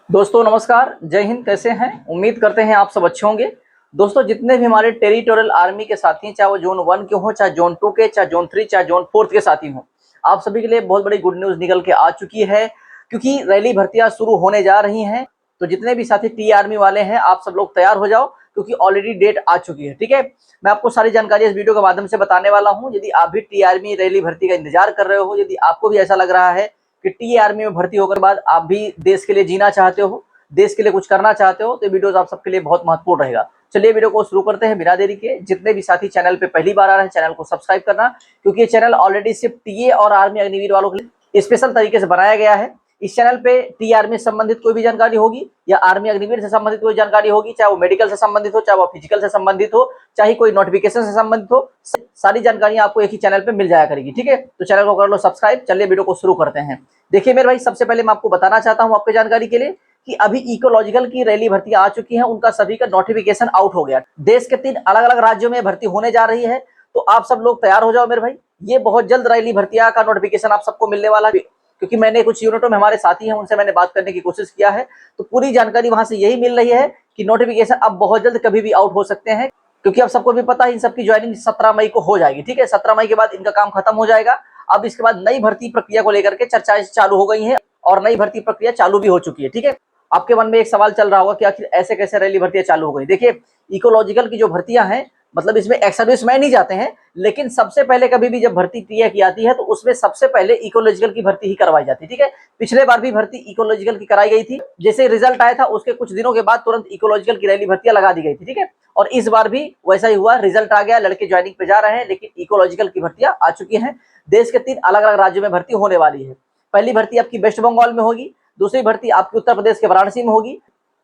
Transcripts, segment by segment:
दोस्तों नमस्कार, जय हिंद। कैसे हैं? उम्मीद करते हैं आप सब अच्छे होंगे। दोस्तों जितने भी हमारे टेरिटोरियल आर्मी के साथी हैं, चाहे वो जोन 1 के हों, चाहे जोन 2 के, चाहे जोन 3, चाहे जोन 4 के साथी हों, आप सभी के लिए बहुत बड़ी गुड न्यूज़ निकल के आ चुकी है, क्योंकि रैली भर्तियां शुरू होने जा रही हैं। तो जितने भी साथी टी आर्मी वाले हैं, आप सब लोग तैयार हो जाओ, क्योंकि ऑलरेडी डेट आ चुकी है। ठीक है, मैं आपको सारी जानकारी इस वीडियो के माध्यम से बताने वाला हूँ। यदि आप भी टी आर्मी रैली भर्ती का इंतजार कर रहे हो, यदि आपको भी ऐसा लग रहा है कि टी आर्मी में भर्ती होकर बाद आप भी देश के लिए जीना चाहते हो, देश के लिए कुछ करना चाहते हो, तो वीडियोस आप सबके लिए बहुत महत्वपूर्ण रहेगा। चलिए वीडियो को शुरू करते हैं बिना देरी के। जितने भी साथी चैनल पे पहली बार आ रहे हैं, चैनल को सब्सक्राइब करना, क्योंकि ये चैनल ऑलरेडी सिर्फ टीए और आर्मी अग्निवीर वालों के लिए स्पेशल तरीके से बनाया गया है। इस चैनल पे टी आर्मी से संबंधित कोई भी जानकारी होगी या आर्मी अग्निवीर से संबंधित कोई जानकारी होगी, चाहे वो मेडिकल से संबंधित हो, चाहे वो फिजिकल से संबंधित हो, चाहे कोई नोटिफिकेशन से संबंधित हो, सारी जानकारियां आपको एक ही चैनल पे मिल जाया करेगी। ठीक है, तो चैनल को कर लो सब्सक्राइब। चलिए वीडियो को शुरू करते हैं। देखिए मेरे भाई, सबसे पहले मैं आपको बताना चाहता हूं आपकी जानकारी के लिए कि अभी इकोलॉजिकल की रैली भर्ती आ चुकी है, उनका सभी का नोटिफिकेशन आउट हो गया। देश के 3 अलग अलग राज्यों में भर्ती होने जा रही है, तो आप सब लोग तैयार हो जाओ मेरे भाई। ये बहुत जल्द रैली भर्तियां का नोटिफिकेशन आप सबको मिलने वाला है, क्योंकि मैंने कुछ यूनिटों में हमारे साथी हैं, उनसे मैंने बात करने की कोशिश किया है, तो पूरी जानकारी वहां से यही मिल रही है कि नोटिफिकेशन अब बहुत जल्द कभी भी आउट हो सकते हैं। क्योंकि अब सबको भी पता है इन सबकी ज्वाइनिंग 17 मई को हो जाएगी। ठीक है, 17 मई के बाद इनका काम खत्म हो जाएगा। अब इसके बाद नई भर्ती प्रक्रिया को लेकर के चर्चाएं चालू हो गई हैं और नई भर्ती प्रक्रिया चालू भी हो चुकी है। ठीक है, आपके मन में एक सवाल चल रहा होगा कि आखिर ऐसे कैसे रैली भर्तियां चालू हो गई। देखिए, इकोलॉजिकल की जो भर्तियां हैं, मतलब इसमें एक्स सर्विसमैन ही जाते हैं, लेकिन सबसे पहले कभी भी जब भर्ती क्रिया की आती है तो उसमें सबसे पहले इकोलॉजिकल की भर्ती ही करवाई जाती है। ठीक है, पिछले बार भी भर्ती इकोलॉजिकल की कराई गई थी। जैसे रिजल्ट आया था उसके कुछ दिनों के बाद तुरंत इकोलॉजिकल की रैली भर्तियां लगा दी गई थी। ठीक है, और इस बार भी वैसा ही हुआ, रिजल्ट आ गया, लड़के ज्वाइनिंग पे जा रहे हैं, लेकिन इकोलॉजिकल की भर्तियां आ चुकी हैं। देश के 3 अलग अलग राज्यों में भर्ती होने वाली है। पहली भर्ती आपकी वेस्ट बंगाल में होगी, दूसरी भर्ती आपकी उत्तर प्रदेश के वाराणसी में होगी,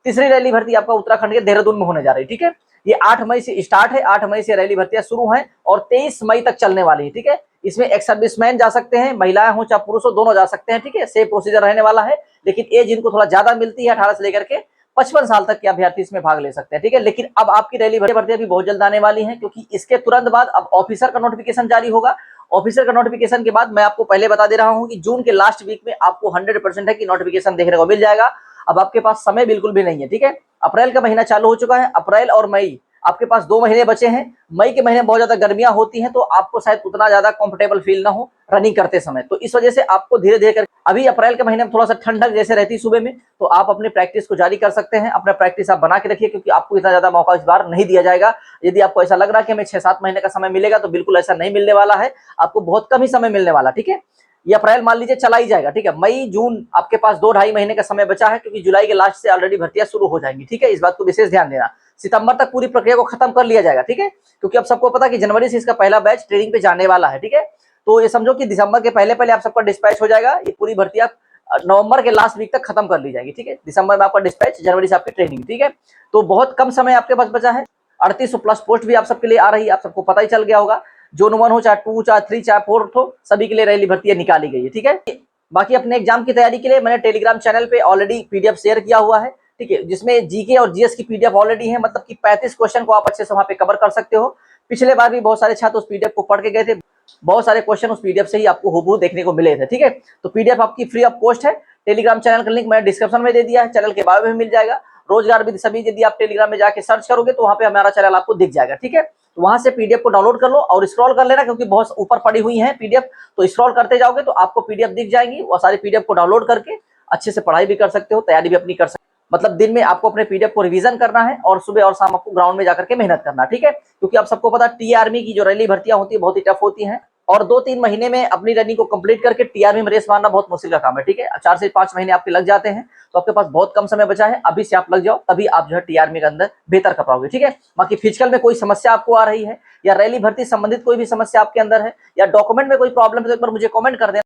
तीसरी रैली भर्ती आपका उत्तराखंड के देहरादून में होने जा रही है। ठीक है, ये 8 मई से स्टार्ट है, 8 मई से रैली भर्तियां शुरू हैं और 23 मई तक चलने वाली है। ठीक है, इसमें एक्स सर्विसमैन जा सकते हैं, महिलाएं हो चाहे पुरुष हो, दोनों जा सकते हैं। ठीक है, सेम प्रोसीजर रहने वाला है, लेकिन एज इनको थोड़ा ज्यादा मिलती है, 18 से लेकर के 55 साल तक के अभ्यर्थी इसमें भाग ले सकते हैं। ठीक है, लेकिन अब आपकी रैली भर्तियां भी बहुत जल्द आने वाली हैं, क्योंकि इसके तुरंत बाद अब ऑफिसर का नोटिफिकेशन जारी होगा। ऑफिसर का नोटिफिकेशन के बाद मैं आपको पहले बता दे रहा हूं कि जून के लास्ट वीक में आपको 100% है कि नोटिफिकेशन देखने को मिल जाएगा। अब आपके पास समय बिल्कुल भी नहीं है। ठीक है, अप्रैल का महीना चालू हो चुका है, अप्रैल और मई आपके पास 2 महीने बचे हैं। मई के महीने बहुत ज्यादा गर्मियां होती हैं, तो आपको शायद उतना ज्यादा कंफर्टेबल फील ना हो रनिंग करते समय, तो इस वजह से आपको धीरे धीरे कर अभी अप्रैल के महीने में थोड़ा सा ठंडक जैसे रहती है सुबह में, तो आप अपनी प्रैक्टिस को जारी कर सकते हैं। अपना प्रैक्टिस आप बना के रखिए, क्योंकि आपको इतना ज्यादा मौका इस बार नहीं दिया जाएगा। यदि आपको ऐसा लग रहा है कि हमें 6-7 महीने का समय मिलेगा, तो बिल्कुल ऐसा नहीं मिलने वाला है, आपको बहुत कम ही समय मिलने वाला। ठीक है, ये अप्रैल मान लीजिए चला ही जाएगा। ठीक है, मई जून आपके पास 2-2.5 महीने का समय बचा है, क्योंकि जुलाई के लास्ट से ऑलरेडी भर्तियां शुरू हो जाएंगी। ठीक है, इस बात को विशेष ध्यान देना। सितंबर तक पूरी प्रक्रिया को खत्म कर लिया जाएगा। ठीक है, क्योंकि अब सबको पता है कि जनवरी से इसका पहला बैच ट्रेनिंग पे जाने वाला है। ठीक है, तो ये समझो कि दिसंबर के पहले पहले आप सबका डिस्पैच हो जाएगा। ये पूरी भर्तियां नवंबर के लास्ट वीक तक खत्म कर ली जाएगी। ठीक है, दिसंबर में आपका डिस्पैच, जनवरी से आपकी ट्रेनिंग। ठीक है, तो बहुत कम समय आपके पास बचा है। 3800 प्लस पोस्ट भी आप सबके लिए आ रही है, आप सबको पता ही चल गया होगा। जोन 1 हो, चाहे 2, चाहे 3, चाहे 4 हो, सभी के लिए रैली भर्तियां निकाली गई है। ठीक है, बाकी अपने एग्जाम की तैयारी के लिए मैंने टेलीग्राम चैनल पे ऑलरेडी पीडीएफ शेयर किया हुआ है। ठीक है, जिसमें जीके और जीएस की पीडीएफ ऑलरेडी है, मतलब कि 35 क्वेश्चन को आप अच्छे से वहां पे कवर कर सकते हो। पिछले बार भी बहुत सारे छात्र उस पीडीएफ को पढ़ के गए थे, बहुत सारे क्वेश्चन उस पीडीएफ से ही आपको हूबहू देखने को मिले थे। ठीक है, तो पीडीएफ आपकी फ्री ऑफ कॉस्ट है। टेलीग्राम चैनल का लिंक मैंने डिस्क्रिप्शन में दे दिया है, चैनल के बारे में मिल जाएगा। रोजगार विद सभी यदि आप टेलीग्राम में जाके सर्च करोगे तो वहां पे हमारा चैनल आपको दिख जाएगा। ठीक है, तो वहां से पीडीएफ को डाउनलोड कर लो और स्क्रॉल कर लेना, क्योंकि बहुत ऊपर पड़ी हुई है पीडीएफ, तो स्क्रॉल करते जाओगे तो आपको पीडीएफ दिख जाएंगी। वो सारी पीडीएफ को डाउनलोड करके अच्छे से पढ़ाई भी कर सकते हो, तैयारी भी अपनी कर सकते हो। मतलब दिन में आपको अपने पीडीएफ को रिवीजन करना है और सुबह और शाम आपको ग्राउंड में जाकर के मेहनत करना। ठीक है, क्योंकि आप सबको पता है टी आर्मी की जो रैली भर्तियां होती है बहुत ही टफ होती हैं, और 2-3 महीने में अपनी रनिंग को कंप्लीट करके टी आर्मी में रेस मारना बहुत मुश्किल का काम है। ठीक है, 4 से 5 महीने आपके लग जाते हैं, तो आपके पास बहुत कम समय बचा है। अभी से आप लग जाओ, तभी आप जो है टी आर्मी के अंदर बेहतर कर पाओगे। ठीक है, बाकी फिजिकल में कोई समस्या आपको आ रही है या रैली भर्ती संबंधित कोई भी समस्या आपके अंदर है या डॉक्यूमेंट में कोई प्रॉब्लम है, तो एक बार मुझे कमेंट कर देना।